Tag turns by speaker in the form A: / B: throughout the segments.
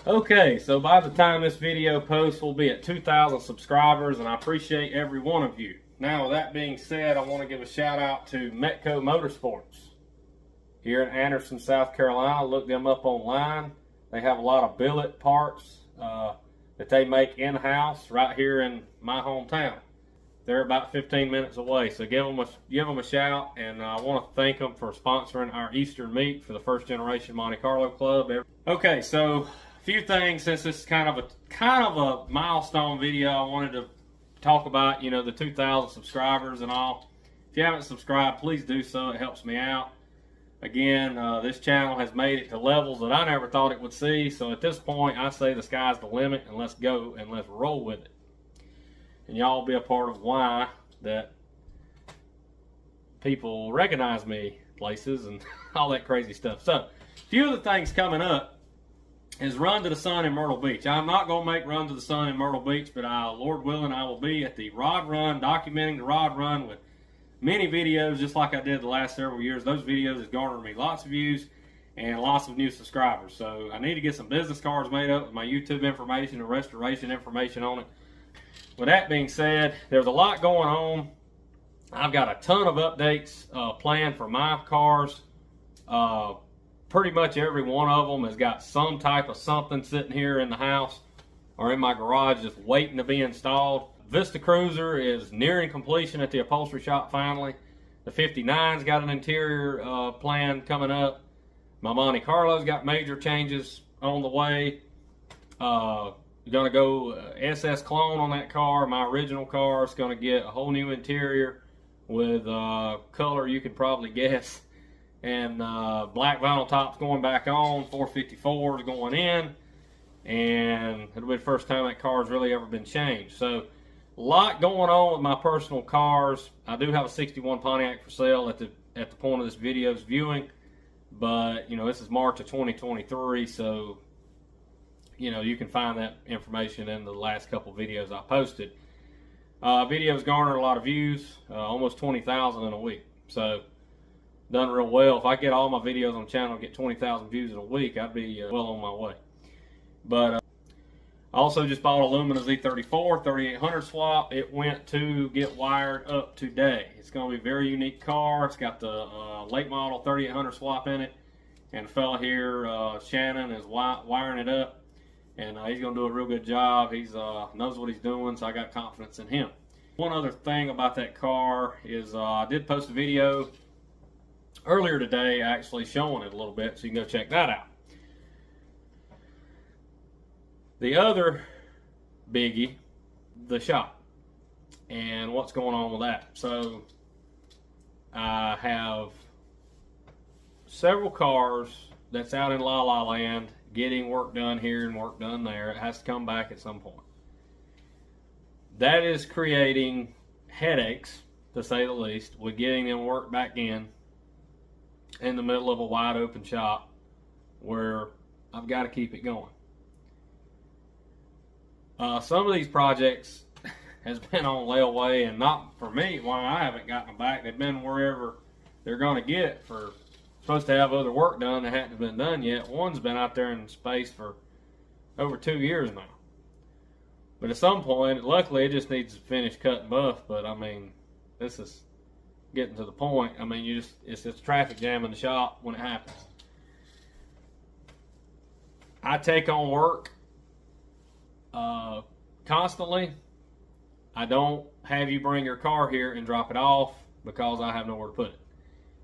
A: Okay, so by the time this video posts, we'll be at 2,000 subscribers, and I appreciate every one of you. Now, with that being said, I want to give a shout out to Metco Motorsports here in Anderson, South Carolina. Look them up online. They have a lot of billet parts that they make in-house right here in my hometown. They're about 15 minutes away, so give them a shout, and I want to thank them for sponsoring our Eastern meet for the First Generation Monte Carlo Club. Okay, so a few things, since this is kind of a milestone video. I wanted to talk about, the 2,000 subscribers and all. If you haven't subscribed, please do so. It helps me out. Again, this channel has made it to levels that I never thought it would see. So at this point, I say the sky's the limit, and let's go and let's roll with it. And y'all be a part of why that people recognize me places and all that crazy stuff. So, a few of the things coming up is Run to the Sun in Myrtle Beach. I'm not going to make Run to the Sun in Myrtle Beach, but Lord willing, I will be at the Rod Run, documenting the Rod Run with many videos, just like I did the last several years. Those videos have garnered me lots of views and lots of new subscribers. So I need to get some business cards made up with my YouTube information and restoration information on it. With that being said, there's a lot going on. I've got a ton of updates planned for my cars. Pretty much every one of them has got some type of something sitting here in the house or in my garage just waiting to be installed. Vista Cruiser is nearing completion at the upholstery shop finally. The 59's got an interior plan coming up. My Monte Carlo's got major changes on the way. Going to go SS clone on that car. My original car is going to get a whole new interior with color you could probably guess. And black vinyl tops going back on, 454s going in, and it'll be the first time that car's really ever been changed. So a lot going on with my personal cars. I do have a 61 Pontiac for sale at the point of this video's viewing, but this is March of 2023, so you can find that information in the last couple videos I posted. Videos garner a lot of views, almost 20,000 in a week, so done real well. If I get all my videos on the channel and get 20,000 views in a week, I'd be well on my way. But I also just bought a Lumina Z34 3800 swap. It went to get wired up today. It's going to be a very unique car. It's got the late model 3800 swap in it, and a fella here, Shannon, is wiring it up, and he's going to do a real good job. He's knows what he's doing, so I got confidence in him. One other thing about that car is I did post a video earlier today actually showing it a little bit, so you can go check that out. The other biggie, the shop, and what's going on with that. So I have several cars that's out in La La Land getting work done here and work done there. It has to come back at some point. That is creating headaches, to say the least, with getting them work back in the middle of a wide open shop where I've got to keep it going. Some of these projects has been on layaway, and not for me why I haven't gotten them back. They've been wherever they're going to get for supposed to have other work done that hadn't been done yet. One's been out there in space for over 2 years now. But at some point, luckily it just needs to finish cut and buff, but I mean, this is getting to the point. I mean, it's just traffic jam in the shop when it happens. I take on work constantly. I don't have you bring your car here and drop it off because I have nowhere to put it.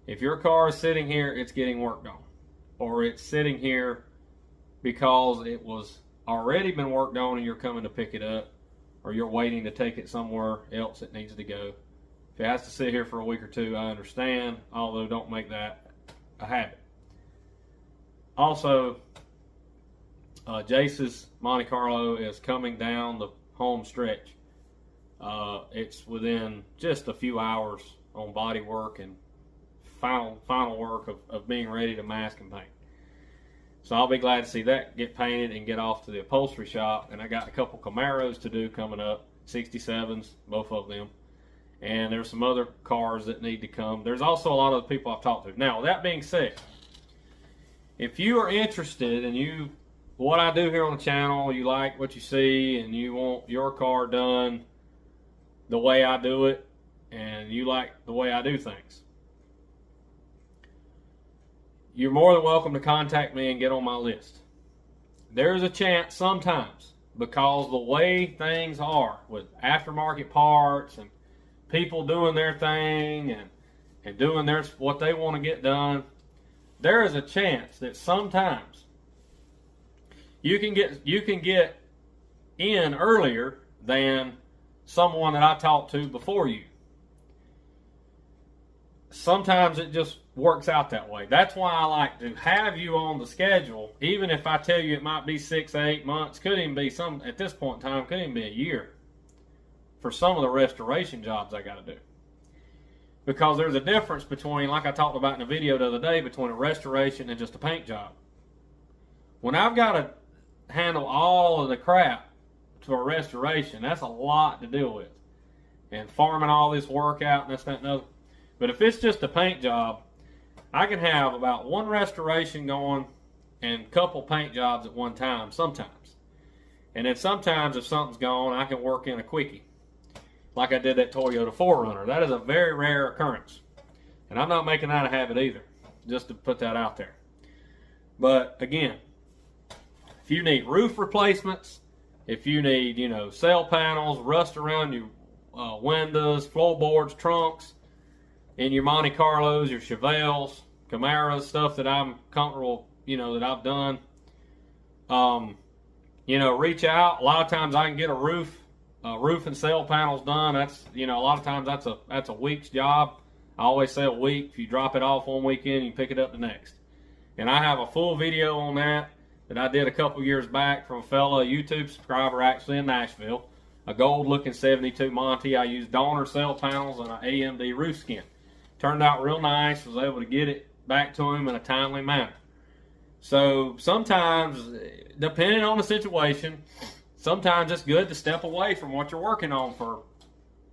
A: If your car is sitting here, it's getting worked on, or it's sitting here because it was already been worked on and you're coming to pick it up, or you're waiting to take it somewhere else it needs to go. If it has to sit here for a week or two, I understand, although don't make that a habit. Also, Jace's Monte Carlo is coming down the home stretch. It's within just a few hours on body work and final work of being ready to mask and paint. So I'll be glad to see that get painted and get off to the upholstery shop. And I got a couple Camaros to do coming up, 67s, both of them. And there's some other cars that need to come. There's also a lot of the people I've talked to. Now, with that being said, if you are interested and you what I do here on the channel, you like what you see, and you want your car done the way I do it, and you like the way I do things, you're more than welcome to contact me and get on my list. There's a chance sometimes, because the way things are with aftermarket parts and people doing their thing and doing what they want to get done, there is a chance that sometimes you can get in earlier than someone that I talked to before you. Sometimes it just works out that way. That's why I like to have you on the schedule, even if I tell you it might be 6 to 8 months, could even be some, at this point in time, could even be a year for some of the restoration jobs I got to do. Because there's a difference between, like I talked about in the video the other day, between a restoration and just a paint job. When I've got to handle all of the crap to a restoration, that's a lot to deal with. And farming all this work out and this, that, and other. But if it's just a paint job, I can have about one restoration going and a couple paint jobs at one time sometimes. And then sometimes if something's gone, I can work in a quickie. Like I did that Toyota 4Runner. That is a very rare occurrence. And I'm not making that a habit either, just to put that out there. But again, if you need roof replacements, if you need, cell panels, rust around your windows, floorboards, trunks, in your Monte Carlos, your Chevelles, Camaros, stuff that I'm comfortable, that I've done, reach out. A lot of times I can get a roof and cell panels done. That's, a lot of times that's a week's job. I always say a week. If you drop it off one weekend, you pick it up the next. And I have a full video on that I did a couple years back from a fellow YouTube subscriber actually in Nashville. A gold looking 72 Monte. I used Donner cell panels and an AMD roof skin. Turned out real nice. Was able to get it back to him in a timely manner. So sometimes, depending on the situation, sometimes it's good to step away from what you're working on for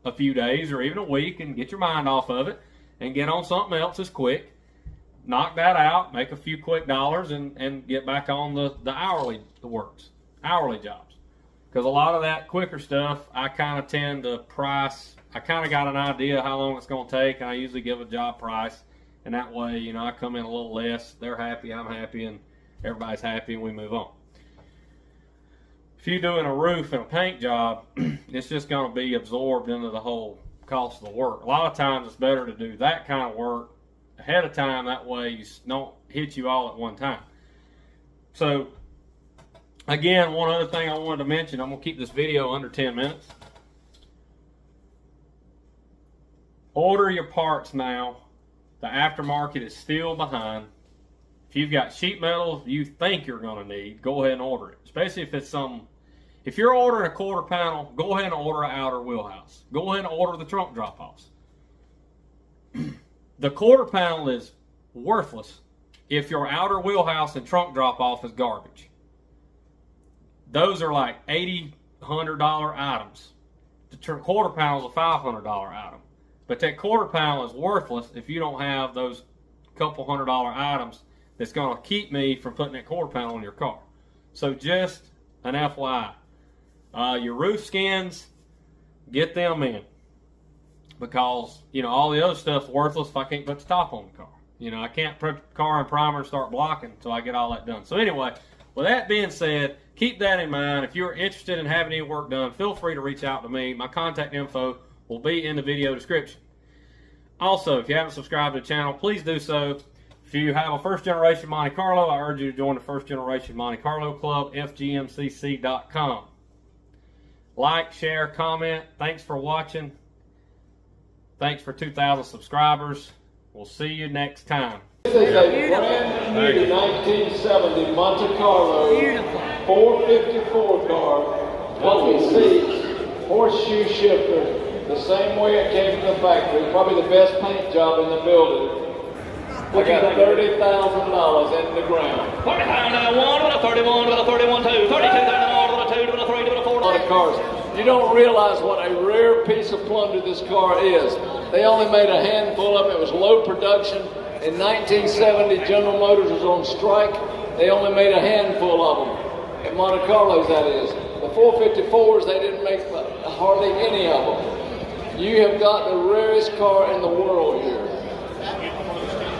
A: a few days or even a week and get your mind off of it and get on something else that's quick. Knock that out, make a few quick dollars, and get back on the hourly jobs. Because a lot of that quicker stuff, I kind of tend to price. I kind of got an idea how long it's going to take, and I usually give a job price. And that way, I come in a little less. They're happy, I'm happy, and everybody's happy, and we move on. If you're doing a roof and a paint job, it's just going to be absorbed into the whole cost of the work. A lot of times it's better to do that kind of work ahead of time. That way you don't hit you all at one time. So, again, one other thing I wanted to mention, I'm going to keep this video under 10 minutes. Order your parts now. The aftermarket is still behind. If you've got sheet metal you think you're going to need, go ahead and order it. Especially if it's some. If you're ordering a quarter panel, go ahead and order an outer wheelhouse. Go ahead and order the trunk drop-offs. The quarter panel is worthless if your outer wheelhouse and trunk drop-off is garbage. Those are like $80, $100 items. The quarter panel is a $500 item. But that quarter panel is worthless if you don't have those couple $100 items that's going to keep me from putting that quarter panel in your car. So just an FYI. Your roof skins, get them in. Because, all the other stuff's worthless if I can't put the top on the car. I can't put the car in primer and start blocking until I get all that done. So anyway, with that being said, keep that in mind. If you're interested in having any work done, feel free to reach out to me. My contact info will be in the video description. Also, if you haven't subscribed to the channel, please do so. If you have a first generation Monte Carlo, I urge you to join the First Generation Monte Carlo Club, fgmcc.com. Like, share, comment. Thanks for watching. Thanks for 2,000 subscribers. We'll see you next time.
B: This is a brand new 1970 Monte Carlo 454 car, 20 seats, horseshoe shifter, the same way it came from the factory. Probably the best paint job in the building. I got $30,000 in the ground.
C: 30,001 with a 31 with a 31-2, 32,000 with a 2 with a 3 with a 4.
B: Of cars. You don't realize what a rare piece of plunder this car is. They only made a handful of them. It was low production. In 1970, General Motors was on strike. They only made a handful of them. in Monte Carlos, that is. The 454s, they didn't make hardly any of them. You have got the rarest car in the world here.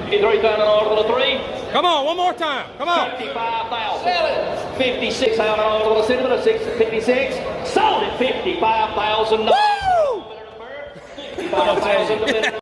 C: 53,000 order to 3.
A: Come on, one more time. Come on.
C: 55,000. Sell it. 56,000 order to cinnamon of 56. Sold it. 55,000.
A: Woo!
C: 55,000.